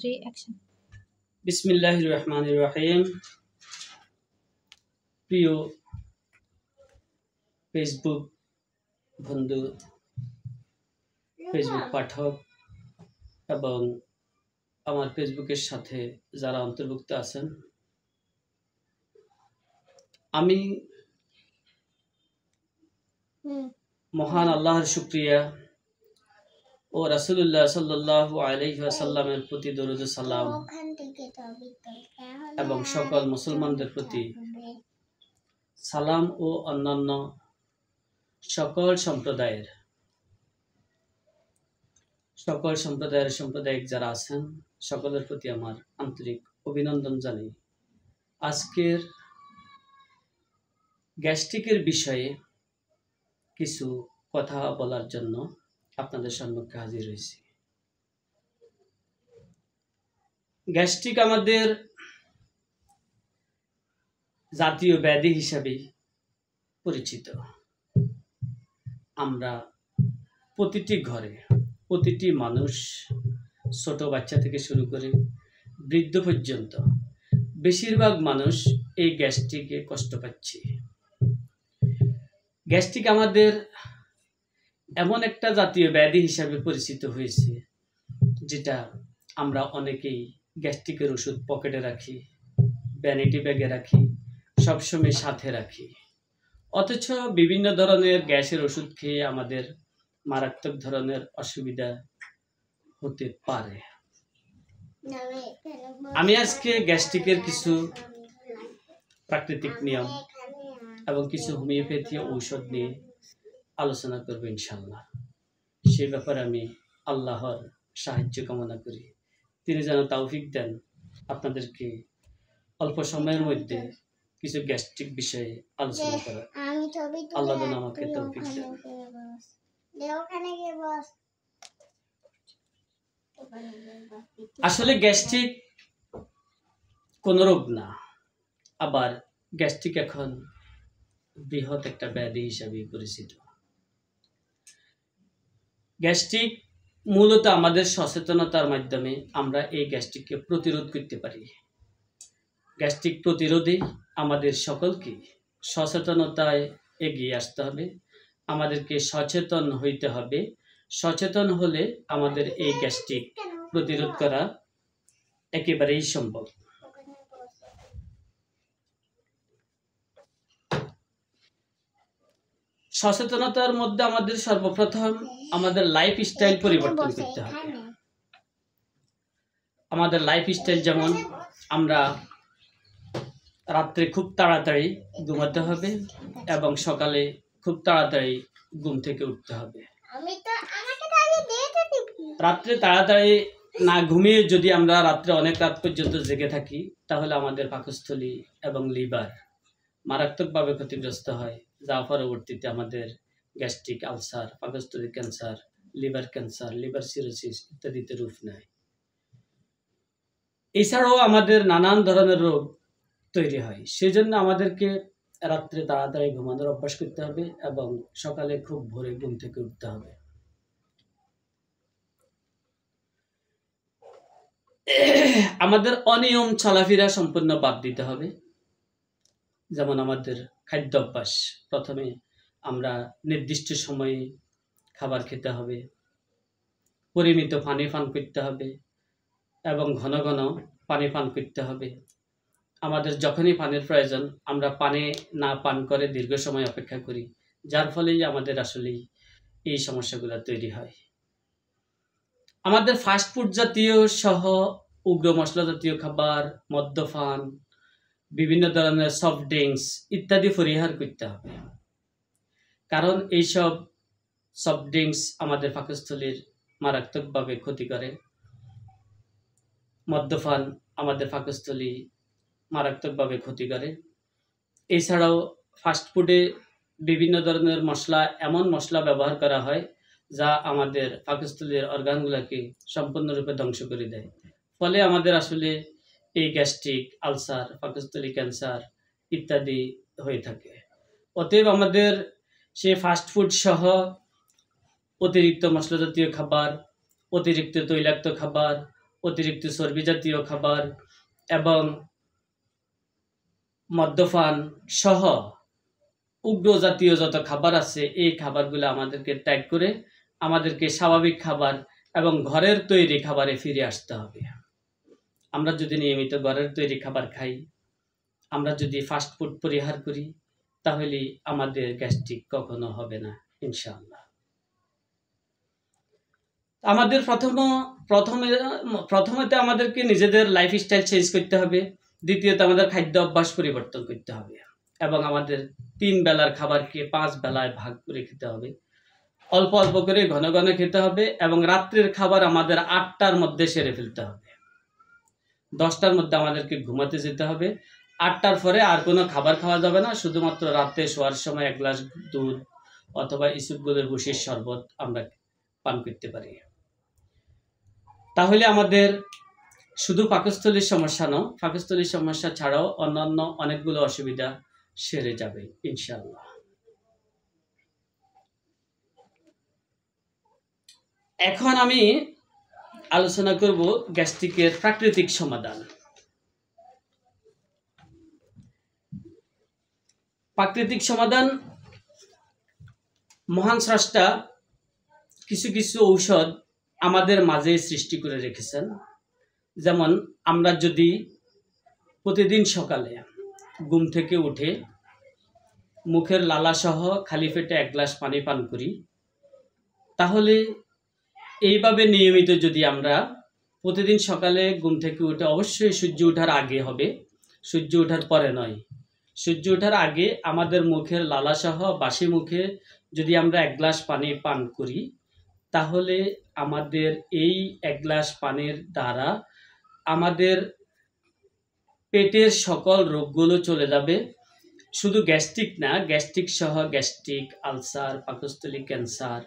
3 action. বিসমিল্লাহির রহমানির রহিম। প্রিয় ফেসবুক বন্ধু, ফেসবুক পাঠক এবং আমার ফেসবুকের সাথে যারা অন্তর্ভুক্ত আছেন, আমি মহান আল্লাহর শুকরিয়া ও রাসূলুল্লাহ সাল্লাল্লাহু আলাইহি ওয়াসাল্লামের প্রতি দরুদ ও সালাম এবং সকল মুসলমানদের প্রতি সালাম ও অন্যান্য সকল সম্প্রদায়ের সাম্প্রদায়িক যারা আছেন সকলের প্রতি আমার আন্তরিক অভিনন্দন জানাই। আজকের গ্যাস্ট্রিকের বিষয়ে কিছু কথা বলার জন্য আপনাদের সম্মুখে হাজির হয়েছি। গ্যাস্ট্রিক আমাদের জাতীয় ব্যাধি হিসাবে পরিচিত। আমরা প্রতিটি ঘরে, প্রতিটি মানুষ, ছোট বাচ্চা থেকে শুরু করে বৃদ্ধ পর্যন্ত বেশিরভাগ মানুষ এই গ্যাস্ট্রিকে কষ্ট পাচ্ছি। গ্যাস্ট্রিক আমাদের এমন একটা জাতীয় ব্যাধি হিসাবে পরিচিত হয়েছে, যেটা আমরা অনেকেই গ্যাস্ট্রিকের ওষুধ পকেটে রাখি, ভ্যানিটি ব্যাগে রাখি, সবসময় সাথে রাখি। অথচ বিভিন্ন ধরনের গ্যাসের ওষুধ খেয়ে আমাদের মারাত্মক ধরনের অসুবিধা হতে পারে। আমি আজকে গ্যাস্ট্রিকের কিছু প্রাকৃতিক নিয়ম এবং কিছু হোমিওপ্যাথি ঔষধ নিয়ে আলোচনা করব ইনশাআল্লাহ। সেই ব্যাপারে আমি আল্লাহর সাহায্য কামনা করি। তিনি যেন তৌফিক দেন আপনাদেরকে অল্প সময়ের মধ্যে কিছু গ্যাস্ট্রিক বিষয়ে আলোচনা করার। আল্লাহ যেন আমাকে তৌফিক দেন। আসলে গ্যাস্ট্রিক কোনো রোগ না, আবার গ্যাস্ট্রিক এখন বৃহৎ একটা ব্যাধি হিসাবে পরিচিত। গ্যাস্ট্রিক মূলত আমাদের সচেতনতার মাধ্যমে আমরা এই গ্যাস্ট্রিককে প্রতিরোধ করতে পারি। গ্যাস্ট্রিক প্রতিরোধে আমাদের সকলকে সচেতনতায় এগিয়ে আসতে হবে, আমাদেরকে সচেতন হইতে হবে। সচেতন হলে আমাদের এই গ্যাস্ট্রিক প্রতিরোধ করা একেবারেই সম্ভব। সচেতনতার মধ্যে আমাদের সর্বপ্রথম আমাদের লাইফস্টাইল পরিবর্তন করতে হবে। আমাদের লাইফস্টাইল যেমন আমরা রাত্রে খুব তাড়াতাড়ি ঘুমাতে হবে এবং সকালে খুব তাড়াতাড়ি ঘুম থেকে উঠতে হবে। রাত্রে তাড়াতাড়ি না ঘুমিয়ে যদি আমরা রাত্রে অনেক রাত পর্যন্ত জেগে থাকি, তাহলে আমাদের পাকস্থলী এবং লিভার মারাত্মকভাবে ক্ষতিগ্রস্ত হয়, যা পরবর্তীতে আমাদের গ্যাস্ট্রিক আলসার, পাকস্থলী ক্যান্সার, লিভার সিরোসিস ইত্যাদিতে রূপ নেয়। এছাড়াও আমাদের নানান ধরনের রোগ তৈরি হয়। সেজন্য আমাদেরকে রাত্রে তাড়াতাড়ি ঘুমানোর অভ্যাস করতে হবে এবং সকালে খুব ভোরে ঘুম থেকে উঠতে হবে। আমাদের অনিয়ম চলাফেরা সম্পূর্ণ বাদ দিতে হবে। যেমন আমাদের খাদ্য অভ্যাস, প্রথমে আমরা নির্দিষ্ট সময়ে খাবার খেতে হবে, পরিমিত পানি পান করতে হবে এবং ঘন ঘন পানি পান করতে হবে। আমাদের যখনই পানির প্রয়োজন আমরা পানি না পান করে দীর্ঘ সময় অপেক্ষা করি, যার ফলেই আমাদের আসলেই এই সমস্যাগুলো তৈরি হয়। আমাদের ফাস্টফুড জাতীয় সহ উগ্র মশলা জাতীয় খাবার, মদ্যপান, বিভিন্ন ধরনের সফট ড্রিঙ্কস ইত্যাদি পরিহার করতে হবে। কারণ এইসব সফট ড্রিঙ্কস আমাদের পাকস্থলীর মারাত্মকভাবে ক্ষতি করে। মদ্যপান আমাদের পাকস্থলী মারাত্মকভাবে ক্ষতি করে। এছাড়াও ফাস্টফুডে বিভিন্ন ধরনের মশলা, এমন মশলা ব্যবহার করা হয় যা আমাদের পাকস্থলীর অর্গানগুলোকে সম্পূর্ণরূপে ধ্বংস করে দেয়। ফলে আমাদের আসলে এই গ্যাস্ট্রিক, আলসার, পাকস্থলী ক্যান্সার ইত্যাদি হয়ে থাকে। অতএব আমাদের সেই ফাস্টফুড সহ অতিরিক্ত মশলা জাতীয় খাবার, অতিরিক্ত তৈলাক্ত খাবার, অতিরিক্ত চর্বি জাতীয় খাবার এবং মদ্যপান সহ উগ্র জাতীয় যত খাবার আছে এই খাবারগুলো আমাদেরকে ত্যাগ করে আমাদেরকে স্বাভাবিক খাবার এবং ঘরের তৈরি খাবারে ফিরে আসতে হবে। আমরা যদি নিয়মিত ঘরের তৈরি খাবার খাই, আমরা যদি ফাস্ট ফুড পরিহার করি, তাহলে আমাদের গ্যাস্ট্রিক কখনো হবে না ইনশাআল্লাহ। আমাদের প্রথমে আমাদেরকে নিজেদের লাইফস্টাইল চেঞ্জ করতে হবে। দ্বিতীয়ত আমাদের খাদ্য অভ্যাস পরিবর্তন করতে হবে এবং আমাদের 3 বেলার খাবারকে 5 বেলায় ভাগ করে খেতে হবে। অল্প অল্প করে ঘন ঘন খেতে হবে এবং রাত্রের খাবার আমাদের 8টার মধ্যে সেরে ফেলতে হবে। 10টার মধ্যে আমাদেরকে ঘুমাতে যেতে হবে। 8টার পরে আর কোনো খাবার খাওয়া যাবে না। শুধুমাত্র রাতে শোয়ার সময় 1 গ্লাস দুধ অথবা ইসবগুলের ভুসির শরবত আমরা পান করতে পারি। তাহলে আমাদের শুধু পাকস্থলীর সমস্যা নয়, পাকস্থলীর সমস্যা ছাড়াও অন্যান্য অনেকগুলো অসুবিধা সেরে যাবে ইনশাআল্লাহ। এখন আমি আলোচনা করব গ্যাস্ট্রিকের প্রাকৃতিক সমাধান। প্রাকৃতিক সমাধান মহান স্রষ্টা কিছু কিছু ঔষধ আমাদের মাঝে সৃষ্টি করে রেখেছেন। যেমন আমরা যদি প্রতিদিন সকালে ঘুম থেকে উঠে মুখের লালাসহ খালি পেটে 1 গ্লাস পানি পান করি, তাহলে এইভাবে নিয়মিত যদি আমরা প্রতিদিন সকালে ঘুম থেকে উঠে, অবশ্যই সূর্য ওঠার আগে হবে, সূর্য ওঠার পরে নয়, সূর্য ওঠার আগে আমাদের মুখের লালাসহ বাসি মুখে যদি আমরা 1 গ্লাস পানি পান করি, তাহলে আমাদের এই 1 গ্লাস পানির দ্বারা আমাদের পেটের সকল রোগগুলো চলে যাবে। শুধু গ্যাস্ট্রিক না, গ্যাস্ট্রিক সহ গ্যাস্ট্রিক, আলসার, পাকস্থলী ক্যান্সার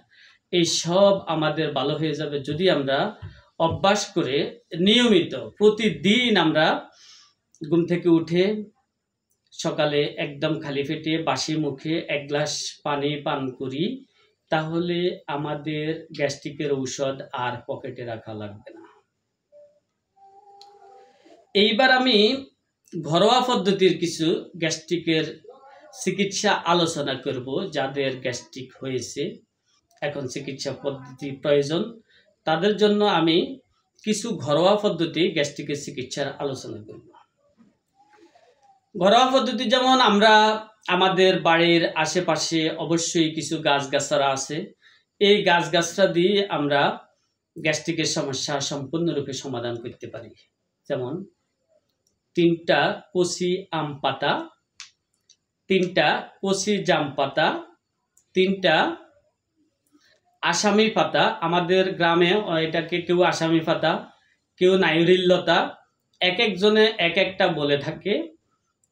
এই সব আমাদের ভালো হয়ে যাবে যদি আমরা অভ্যাস করে নিয়মিত প্রতিদিন আমরা ঘুম থেকে উঠে সকালে একদম খালি পেটে বাসি মুখে 1 গ্লাস পানি পান করি। তাহলে আমাদের গ্যাস্ট্রিকের ঔষধ আর পকেটে রাখা লাগবে না। এইবার আমি ঘরোয়া পদ্ধতির কিছু গ্যাস্ট্রিকের চিকিৎসা আলোচনা করব। যাদের গ্যাস্ট্রিক হয়েছে, এখন চিকিৎসা পদ্ধতি প্রয়োজন, তাদের জন্য আমি কিছু ঘরোয়া পদ্ধতি গ্যাস্ট্রিকের চিকিৎসার আলোচনা করব। ঘরোয়া পদ্ধতি যেমন আমরা আমাদের বাড়ির আশেপাশে অবশ্যই কিছু গাছগাছরা আছে। এই গাছগাছরা দিয়ে আমরা গ্যাস্ট্রিকের সমস্যা সম্পূর্ণরূপে সমাধান করতে পারি। যেমন 3টা কচি আম পাতা, 3টা কচি জাম পাতা, 3টা আসামি পাতা, আমাদের গ্রামে এটাকে কেউ আসামি পাতা, কেউ নাইরিল লতা, এক একজনে এক একটা বলে থাকে।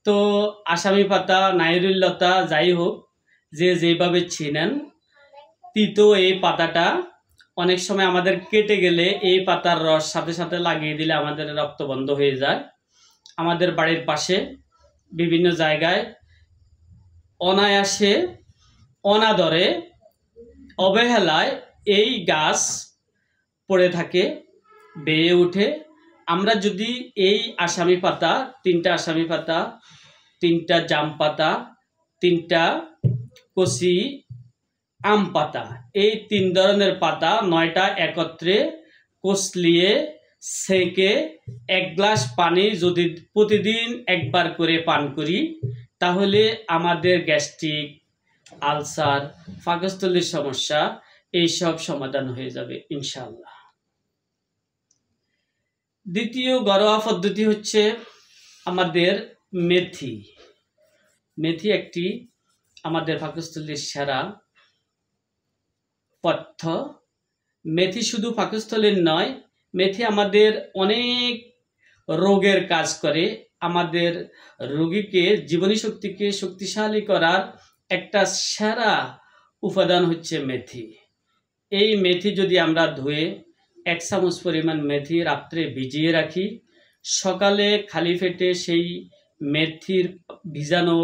তো আসামি পাতা, নাইরিল লতা, যাই হোক, যে যেভাবে ছিনেন, তিতো এই পাতাটা অনেক সময় আমাদের কেটে গেলে এই পাতার রস সাথে সাথে লাগিয়ে দিলে আমাদের রক্ত বন্ধ হয়ে যায়। আমাদের বাড়ির পাশে বিভিন্ন জায়গায় অনায়াসে, অনাদরে, অবহেলায় এই গাছ পড়ে থাকে, বেয়ে ওঠে। আমরা যদি এই আসামি পাতা, 3টা আসামি পাতা, 3টা জাম পাতা, 3টা কচি আম পাতা, এই 3 ধরনের পাতা 9টা একত্রে কচলিয়ে সেকে 1 গ্লাস পানি যদি প্রতিদিন একবার করে পান করি, তাহলে আমাদের গ্যাস্ট্রিক, আলসার, পাকস্থলীর সমস্যা এইসব সমাধান হয়ে যাবে ইনশাআল্লাহ। দ্বিতীয় ঘরোয়া পদ্ধতি হচ্ছে আমাদের মেথি। মেথি একটি আমাদের পাকস্থলীর সেরা পথ্য। মেথি শুধু পাকস্থলীর নয়, মেথি আমাদের অনেক রোগের কাজ করে। আমাদের রোগীকে, জীবনী শক্তিকে শক্তিশালী করার একটা সেরা উপাদান হচ্ছে মেথি। এই মেথি যদি আমরা ধুয়ে 1 চামচ পরিমাণ মেথি রাত্রে ভিজিয়ে রাখি, সকালে খালি পেটে সেই মেথির ভিজানো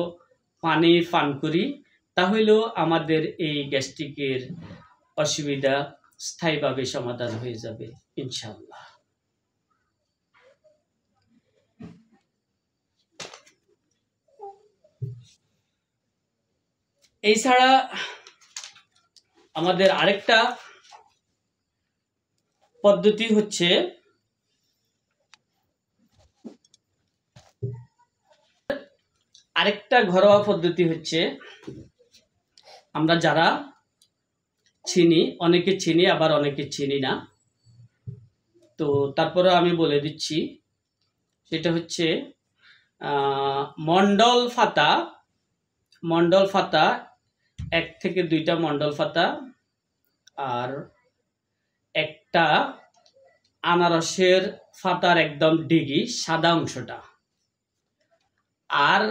পানি পান করি, তাহলেও আমাদের এই গ্যাস্ট্রিকের অসুবিধা স্থায়ীভাবে সমাধান হয়ে যাবে ইনশাআল্লাহ। এছাড়া আমাদের আরেকটা পদ্ধতি হচ্ছে ঘরোয়া পদ্ধতি হচ্ছে, আমরা যারা চিনি, অনেকে চিনি আবার অনেকে চিনি না, তো তারপরে আমি বলে দিচ্ছি, সেটা হচ্ছে মন্ডল ফাতা 1 থেকে 2টা মন্ডল ফাতা, আর একটা আনারসের ফাতার একদম ডিগি সাদা অংশটা, আর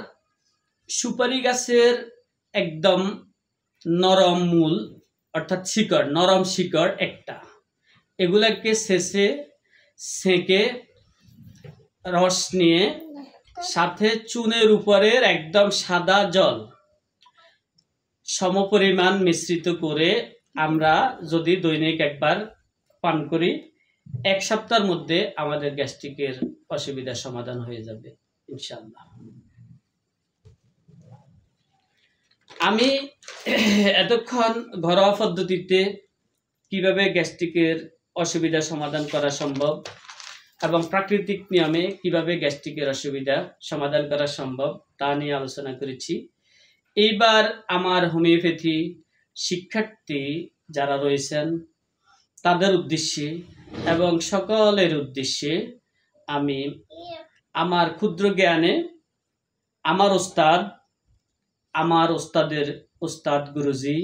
সুপারি গাছের একদম নরম মূল অর্থাৎ শিকড়, নরম শিকড় একটা, এগুলাকে সেঁকে রস নিয়ে সাথে চুনের উপরের একদম সাদা জল সমপরিমাণ মিশ্রিত করে আমরা যদি দৈনিক একবার পান করি, 1 সপ্তাহের মধ্যে আমাদের গ্যাস্ট্রিকের অসুবিধার সমাধান হয়ে যাবে ইনশাআল্লাহ। আমি এতক্ষণ ঘরোয়া পদ্ধতিতে কিভাবে গ্যাস্ট্রিকের অসুবিধা সমাধান করা সম্ভব এবং প্রাকৃতিক নিয়মে কিভাবে গ্যাস্ট্রিকের অসুবিধা সমাধান করা সম্ভব তা নিয়ে আলোচনা করেছি। এইবার আমার হোমিওপ্যাথি শিক্ষার্থী যারা রয়েছেন তাদের উদ্দেশ্যে এবং সকলের উদ্দেশ্যে আমি আমার ক্ষুদ্র জ্ঞানে আমার ওস্তাদের ওস্তাদ গুরুজি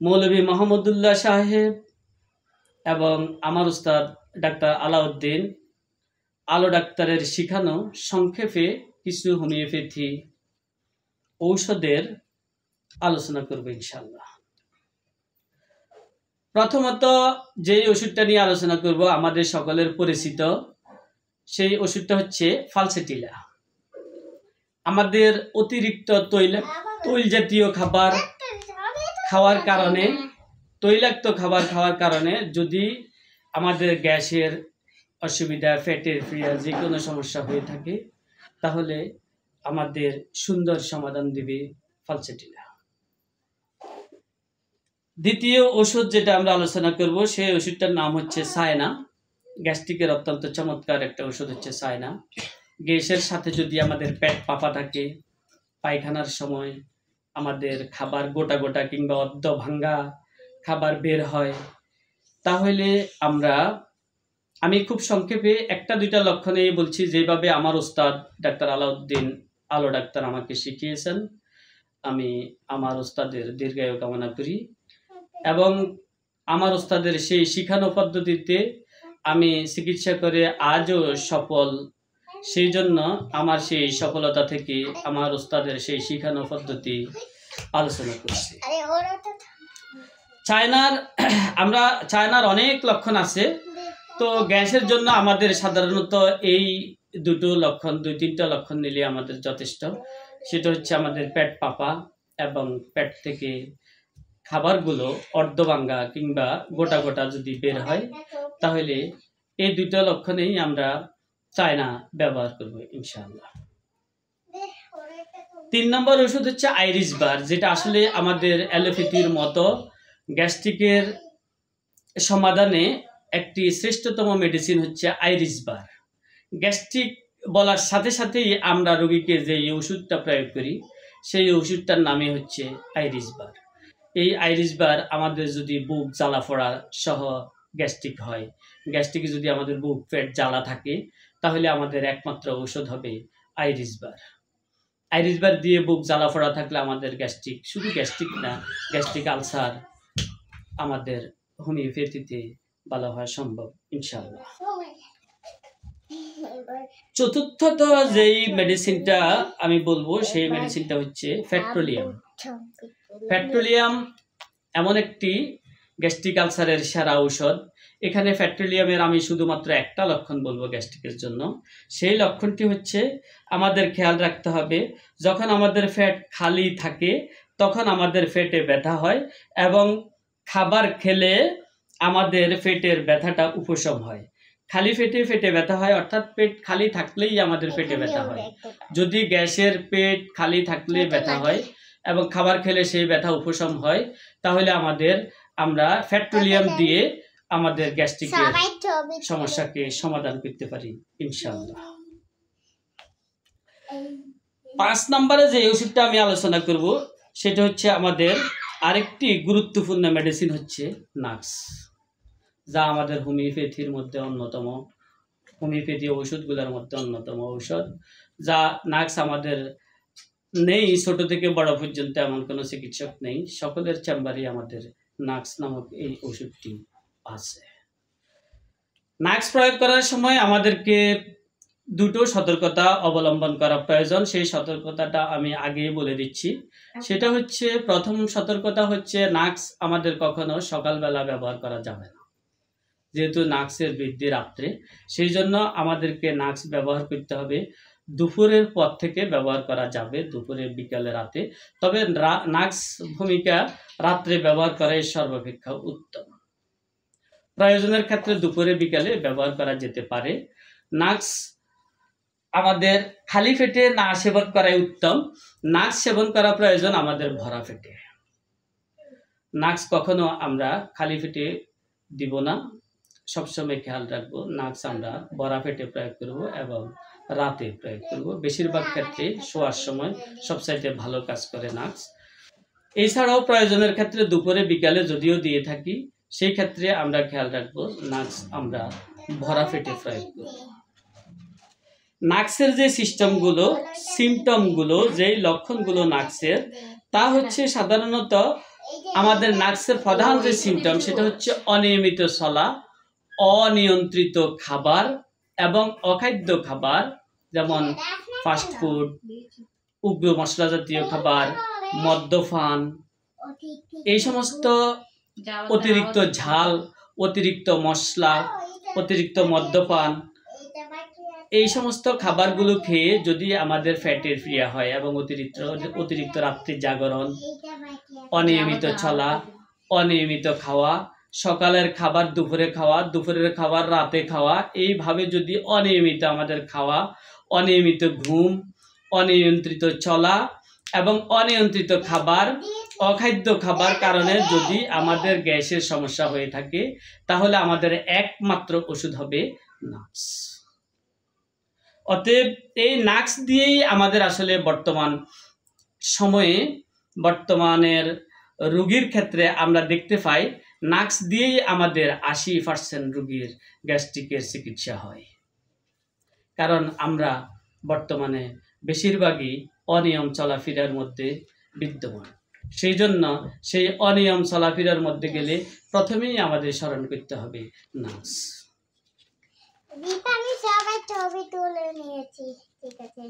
মৌলভী মাহমুদুল্লাহ সাহেব এবং আমার ওস্তাদ ডাক্তার আলাউদ্দিন আলো ডাক্তারের শিখানো সংক্ষেপে কিছু হোমিওপ্যাথি ঔষধের আলোচনা করব ইনশাআল্লাহ। প্রথমত যে ওষুধটা নিয়ে আলোচনা করব আমাদের সকলের পরিচিত, সেই ওষুধটা হচ্ছে ফালসেটিলা। আমাদের অতিরিক্ত তৈল জাতীয় খাবার খাওয়ার কারণে, তৈলাক্ত খাবার খাওয়ার কারণে যদি আমাদের গ্যাসের অসুবিধা, পেটের পীড়া যে কোনো সমস্যা হয়ে থাকে, তাহলে আমাদের সুন্দর সমাধান দিবে ফালসেটিলা। দ্বিতীয় ওষুধ যেটা আমরা আলোচনা করব সেই ওষুধটার নাম হচ্ছে সায়না। গ্যাস্ট্রিকের অত্যন্ত চমৎকার একটা ওষুধ হচ্ছে সায়না। গ্যাসের সাথে যদি আমাদের পেট পাপা থাকে, পায়খানার সময় আমাদের খাবার গোটা গোটা কিংবা অর্ধ ভাঙ্গা খাবার বের হয়, তাহলে আমি খুব সংক্ষেপে 1-2টা লক্ষণে বলছি, যেভাবে আমার ওস্তাদ ডাক্তার আলাউদ্দিন আলো ডাক্তার আমাকে শিখিয়েছেন। আমি আমার ওস্তাদের দীর্ঘায়ু কামনা করি এবং আমার ওস্তাদের সেই শিখানো পদ্ধতিতে আমি চিকিৎসা করে আজও সফল। সেই জন্য আমার সেই সফলতা থেকে আমার ওস্তাদের সেই শিখানো পদ্ধতি আলোচনা করছি। চায়নার অনেক লক্ষণ আছে, তো গ্যাসের জন্য আমাদের সাধারণত এই 2-3টা লক্ষণ নিলে আমাদের যথেষ্ট। সেটা হচ্ছে আমাদের পেট পাপা এবং পেট থেকে খাবারগুলো অর্ধভাঙ্গা কিংবা গোটা গোটা যদি বের হয়, তাহলে এই 2টা লক্ষণেই আমরা চায়না ব্যবহার করব ইনশাআল্লাহ। 3 নম্বর ওষুধ হচ্ছে আইরিশ বার, যেটা আসলে আমাদের অ্যালোপ্যাথির মতো গ্যাস্ট্রিকের সমাধানে একটি শ্রেষ্ঠতম মেডিসিন হচ্ছে আইরিশ বার। গ্যাস্ট্রিক বলার সাথে সাথেই আমরা রোগীকে যে ওষুধটা প্রয়োগ করি, সেই ওষুধটার নামই হচ্ছে আইরিশ বার। এই আইরিশ বার আমাদের যদি বুক জ্বালা ফোড়া সহ গ্যাস্ট্রিক হয়, গ্যাস্ট্রিকে যদি আমাদের বুক পেট জ্বালা থাকে, তাহলে আমাদের একমাত্র ঔষধ হবে আইরিশ বার। আইরিশ বার দিয়ে বুক জ্বালা ফোড়া থাকলে আমাদের গ্যাস্ট্রিক, শুধু গ্যাস্ট্রিক না, গ্যাস্ট্রিক আলসার আমাদের হোমিওপ্যাথিতে ভালো হওয়া সম্ভব ইনশাআল্লাহ। চতুর্থত যেই মেডিসিনটা আমি বলবো, সেই মেডিসিনটা হচ্ছে ফ্যাট্রোলিয়াম। ফ্যাট্রোলিয়াম এমন একটি গ্যাস্ট্রিক আলসারের সেরা ঔষধ। এখানে ফ্যাট্রোলিয়ামের আমি শুধুমাত্র একটা লক্ষণ বলবো গ্যাস্ট্রিকের জন্য। সেই লক্ষণটি হচ্ছে, আমাদের খেয়াল রাখতে হবে, যখন আমাদের পেট খালি থাকে তখন আমাদের পেটে ব্যথা হয় এবং খাবার খেলে আমাদের পেটের ব্যথাটা উপশম হয়। খালি পেটে ব্যথা হয়, অর্থাৎ পেট খালি থাকলেই আমাদের পেটে ব্যথা হয়। যদি গ্যাসের পেট খালি থাকলে ব্যথা হয়, এবং খাবার খেলে সেই ব্যথা উপশম হয়, তাহলে আমরা পেট্রোলিয়াম দিয়ে আমাদের গ্যাস্ট্রিকের সমস্যাকে সমাধান করতে পারি ইনশাআল্লাহ। 5 নম্বরে যে ওষুধটা আমি আলোচনা করব সেটা হচ্ছে আমাদের আরেকটি গুরুত্বপূর্ণ মেডিসিন হচ্ছে নাক্স, যা আমাদের হোমিওপ্যাথির মধ্যে অন্যতম, হোমিওপ্যাথি ওষুধগুলোর মধ্যে অন্যতম ঔষধ। যা নাক্স আমাদের নেই, ছোট থেকে বড় পর্যন্ত এমন কোনো চিকিৎসক নেই, সকলের চেম্বারে আমাদের নাক্স নামক এই ওষুধটি আছে। নাক্স প্রয়োগ করার সময় আমাদেরকে দুটো সতর্কতা অবলম্বন করা প্রয়োজন। সেই সতর্কতাটা আমি আগেই বলে দিচ্ছি। সেটা হচ্ছে, প্রথম সতর্কতা হচ্ছে নাক্স আমাদের কখনো সকালবেলা ব্যবহার করা যাবে না, যেহেতু নাক্সের বৃদ্ধি রাত্রে। সেই জন্য আমাদেরকে নাক্স ব্যবহার করতে হবে দুপুরের পর থেকে ব্যবহার করা যাবে, দুপুরে, বিকালে, রাতে। তবে নাক্স ভূমিকা রাত্রে ব্যবহার করাই সর্বাপেক্ষা উত্তম। প্রয়োজনের ক্ষেত্রে দুপুরে, বিকালে ব্যবহার করা যেতে পারে। নাক্স আমাদের খালি পেটে না সেবন করাই উত্তম। নাক্স সেবন করা প্রয়োজন আমাদের ভরা পেটে। নাক্স কখনো আমরা খালি পেটে দিব না, সবসময় খেয়াল রাখবো নাক্স আমরা ভরা পেটে প্রয়োগ করব এবং রাতে প্রয়োগ করব। বেশিরভাগ ক্ষেত্রে শোয়ার সময় সবচাইতে ভালো কাজ করে নাক্স। এছাড়াও প্রয়োজনের ক্ষেত্রে দুপুরে, বিকালে যদিও দিয়ে থাকি, সেই ক্ষেত্রে আমরা খেয়াল রাখবো নাক্স আমরা ভরা পেটে প্রয়োগ করব। নাক্সের যে সিমটমগুলো, যেই লক্ষণগুলো নাক্সের, তা হচ্ছে সাধারণত আমাদের নাক্সের প্রধান যে সিমটম সেটা হচ্ছে অনিয়মিত চলা, অনিয়ন্ত্রিত খাবার এবং অখাদ্য খাবার, যেমন ফাস্টফুড, উগ্র মশলা জাতীয় খাবার, মদ্যপান, এই সমস্ত অতিরিক্ত ঝাল, অতিরিক্ত মশলা, অতিরিক্ত মদ্যপান, এই সমস্ত খাবারগুলো খেয়ে যদি আমাদের ফ্যাটের ক্রিয়া হয় এবং অতিরিক্ত রাত্রি জাগরণ, অনিয়মিত চলা, অনিয়মিত খাওয়া, সকালের খাবার দুপুরে খাওয়া, দুপুরের খাবার রাতে খাওয়া, এইভাবে যদি অনিয়মিত আমাদের খাওয়া, অনিয়মিত ঘুম, অনিয়ন্ত্রিত চলা এবং অনিয়ন্ত্রিত খাবার, অখাদ্য খাবার কারণে যদি আমাদের গ্যাসের সমস্যা হয়ে থাকে, তাহলে আমাদের একমাত্র ওষুধ হবে নাক্স। অতএব এই নাক্স দিয়েই আমাদের আসলে বর্তমানের রোগীর ক্ষেত্রে আমরা দেখতে পাই, নাক্স দিয়েই আমাদের 80% রোগীর গ্যাস্ট্রিকের চিকিৎসা হয়। কারণ আমরা বর্তমানে বেশিরভাগই অনিয়ম চলাফেরার মধ্যে বিদ্যমান। সেই জন্য সেই অনিয়ম চলাফেরার মধ্যে গেলে প্রথমেই আমাদের স্মরণ করতে হবে নাক্স। আমি সবাই ছবি তুলে নিয়েছি, ঠিক আছে।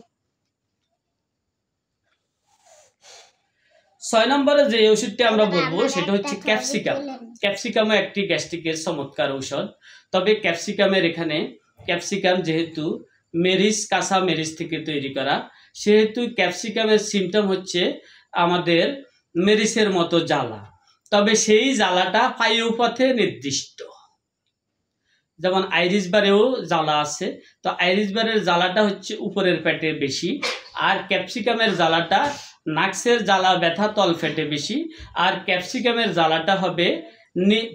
6 নম্বরে যে ওষুধটি আমরা বলবো সেটা হচ্ছে ক্যাপসিকাম। ক্যাপসিকামও একটি গ্যাস্ট্রিকের চমৎকার ঔষধ। তবে ক্যাপসিকাম যেহেতু কাঁচা মেরিচ থেকে তৈরি করা, সেহেতু ক্যাপসিকামের সিমটম হচ্ছে আমাদের মেরিচের মতো জ্বালা। তবে সেই জ্বালাটা পায়ুপথে নির্দিষ্ট। যেমন আইরিশ বারেও জ্বালা আছে, তো আইরিশ বারের জ্বালাটা হচ্ছে উপরের পেটে বেশি, আর ক্যাপসিকামের জ্বালাটা নাক্সের জ্বালা ব্যথা তল ফেটে বেশি, আর ক্যাপসিকামের জ্বালাটা হবে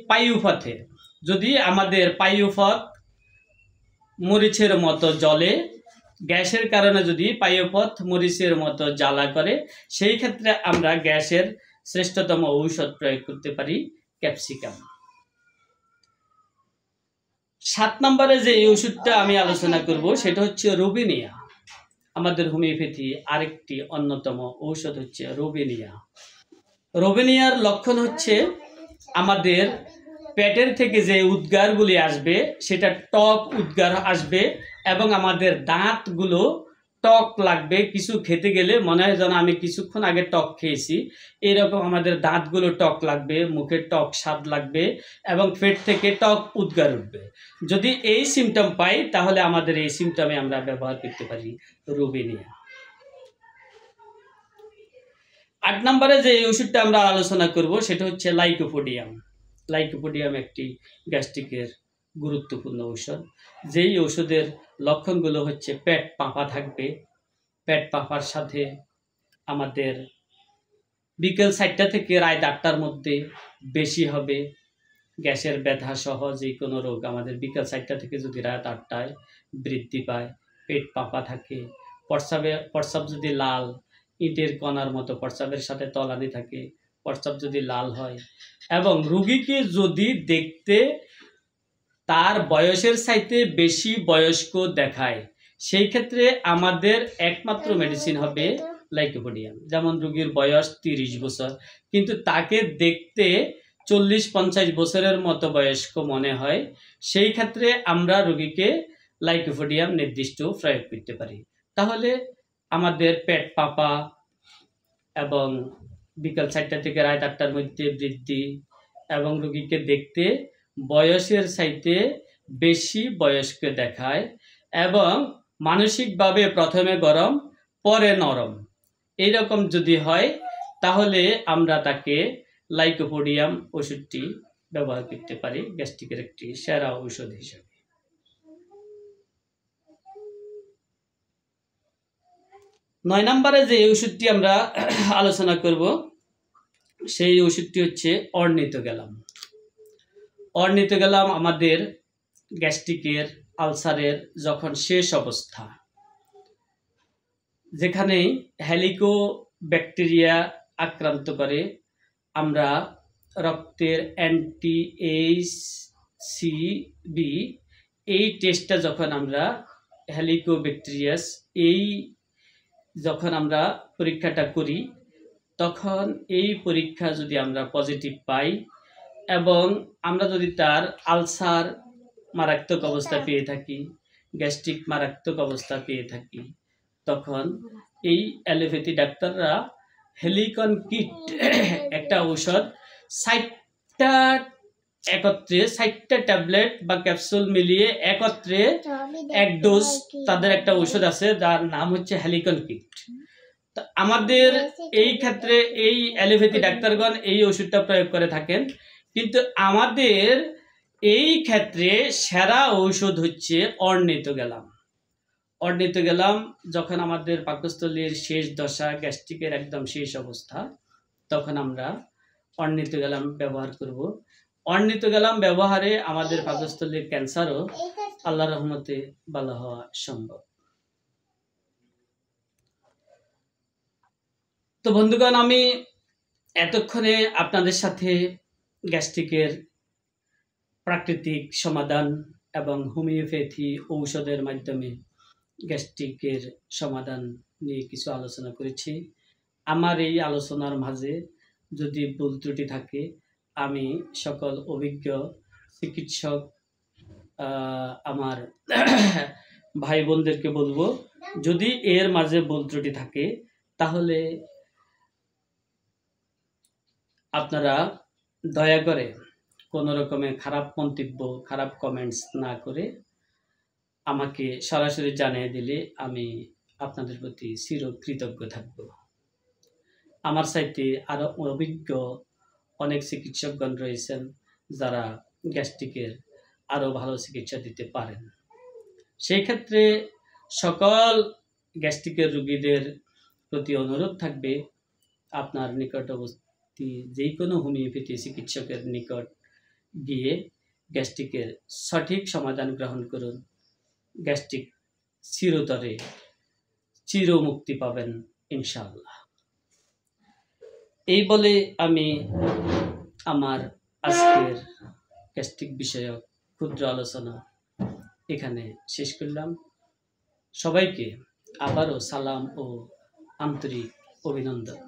পায়ুপথে। যদি আমাদের পায়ুপথ মরিচের মতো জ্বলে, গ্যাসের কারণে যদি পায়ুপথ মরিচের মতো জ্বালা করে, সেই ক্ষেত্রে আমরা গ্যাসের শ্রেষ্ঠতম ঔষধ প্রয়োগ করতে পারি ক্যাপসিকাম। 7 নম্বরে যে ওষুধটা আমি আলোচনা করব সেটা হচ্ছে রুবিনিয়া। আমাদের হোমিওপ্যাথি আরেকটি অন্যতম ঔষধ হচ্ছে রুবিনিয়া। রুবিনিয়ার লক্ষণ হচ্ছে আমাদের পেটের থেকে যে উদ্গারগুলি আসবে সেটা টক উদ্গার আসবে এবং আমাদের দাঁতগুলো টক লাগবে। কিছু খেতে গেলে মনে হয় যেন আমি কিছুক্ষণ আগে টক খেয়েছি, এরকম আমাদের দাঁতগুলো টক লাগবে, মুখে টক স্বাদ লাগবে এবং পেট থেকে টক উদ্গার উঠবে। যদি এই সিমটম পাই তাহলে আমাদের এই সিমটমে আমরা ব্যবহার করতে পারি রুবিনিয়া। 8 নম্বরে যে ওষুধটা আমরা আলোচনা করব সেটা হচ্ছে লাইকোপোডিয়াম। লাইকোপোডিয়াম একটি গ্যাস্ট্রিকের গুরুত্বপূর্ণ ঔষধ। যেই ওষুধের লক্ষণগুলো হচ্ছে পেট পাঁপা থাকবে, পেট পাঁপার সাথে আমাদের বিকেল 4টা থেকে রাত 8টার মধ্যে বেশি হবে। গ্যাসের ব্যথা সহ যে কোনো রোগ আমাদের বিকেল 4টা থেকে যদি রাত 8টায় বৃদ্ধি পায়, পেট পাপা থাকে, প্রস্রাব যদি লাল ইটের কণার মতো প্রস্রাবের সাথে তলানি থাকে, প্রস্রাব যদি লাল হয় এবং রোগীকে যদি দেখতে তার বয়সের চাইতে বেশি বয়স্ক দেখায়, সেই ক্ষেত্রে আমাদের একমাত্র মেডিসিন হবে লাইকোপোডিয়াম। যেমন রোগীর বয়স 30 বছর কিন্তু তাকে দেখতে 40-50 বছরের মতো বয়স্ক মনে হয়, সেই ক্ষেত্রে আমরা রোগীকে লাইকোপোডিয়াম নির্দিষ্ট প্রয়োগ করতে পারি। তাহলে আমাদের পেট পাপা এবং বিকাল 4টা থেকে রাত 8টার মধ্যে বৃদ্ধি এবং রোগীকে দেখতে বয়সের চাইতে বেশি বয়স্ক দেখায় এবং মানসিকভাবে প্রথমে গরম পরে নরম, এইরকম যদি হয় তাহলে আমরা তাকে লাইকোপোডিয়াম ওষুধটি ব্যবহার করতে পারি গ্যাস্ট্রিকের একটি সেরা ঔষধ হিসেবে। 9 নম্বরে যে ওষুধটি আমরা আলোচনা করব সেই ওষুধটি হচ্ছে অর্নিথোগ্যালাম। অর্নিথোগ্যালাম আমাদের গ্যাস্ট্রিকের আলসারের যখন শেষ অবস্থা, যেখানে হেলিকোব্যাকটেরিয়া আক্রান্ত করে, আমরা রক্তের NTHCB এই টেস্টটা যখন আমরা হেলিকোব্যাকটেরিয়াস যখন আমরা পরীক্ষাটা করি, তখন এই পরীক্ষা যদি আমরা পজিটিভ পাই এবং আমরা যদি তার আলসার মারাত্মক অবস্থা পেয়ে থাকি, গ্যাস্ট্রিক মারাত্মক অবস্থা পেয়ে থাকি, তখন এই অ্যালোপ্যাথি ডাক্তাররা হেলিকন কিট একটা ঔষধ 60টা একত্রে 60টা ট্যাবলেট বা ক্যাপসুল মিলিয়ে একত্রে এক ডোজ তাদের একটা ঔষধ আছে যার নাম হচ্ছে হেলিকন কিট। তো আমাদের এই ক্ষেত্রে এই অ্যালোপ্যাথি ডাক্তারগণ এই ওষুধটা প্রয়োগ করে থাকেন, কিন্তু আমাদের এই ক্ষেত্রে সেরা ঔষধ হচ্ছে অর্নিথোগ্যালাম। অর্নিথোগ্যালাম যখন আমাদের পাকস্থলীর শেষ দশা, গ্যাস্ট্রিকের একদম শেষ অবস্থা, তখন আমরা অর্নিথোগ্যালাম ব্যবহার করব। অর্নিথোগ্যালাম ব্যবহারে আমাদের পাকস্থলীর ক্যান্সারও আল্লাহর রহমতে ভালো হওয়া সম্ভব। তো বন্ধুগণ, আমি এতক্ষণে আপনাদের সাথে গ্যাস্ট্রিকের প্রাকৃতিক সমাধান এবং হোমিওপ্যাথি ঔষধের মাধ্যমে গ্যাস্ট্রিকের সমাধান নিয়ে কিছু আলোচনা করেছি। আমার এই আলোচনার মাঝে যদি ভুল ত্রুটি থাকে, আমি সকল অভিজ্ঞ চিকিৎসক আমার ভাই বোনদেরকে বলবো, যদি এর মাঝে ভুল ত্রুটি থাকে তাহলে আপনারা দয়া করে কোনো রকমের খারাপ মন্তব্য, খারাপ কমেন্টস না করে আমাকে সরাসরি জানিয়ে দিলে আমি আপনাদের প্রতি চিরকৃতজ্ঞ থাকব। আমার চাইতে আরও অভিজ্ঞ অনেক চিকিৎসকগণ রয়েছেন যারা গ্যাস্ট্রিকের আরও ভালো চিকিৎসা দিতে পারেন। সেই ক্ষেত্রে সকল গ্যাস্ট্রিকের রোগীদের প্রতি অনুরোধ থাকবে, আপনার নিকটবর্তী যে কোনো হোমিওপ্যাথি চিকিৎসকের নিকট গিয়ে গ্যাস্ট্রিকের সঠিক সমাধান গ্রহণ করুন। গ্যাস্ট্রিক চিরতরে চিরমুক্তি পাবেন ইনশাআল্লাহ। এই বলে আমি আমার আজকের গ্যাস্ট্রিক বিষয়ক ক্ষুদ্র আলোচনা এখানে শেষ করলাম। সবাইকে আবারও সালাম ও আন্তরিক অভিনন্দন।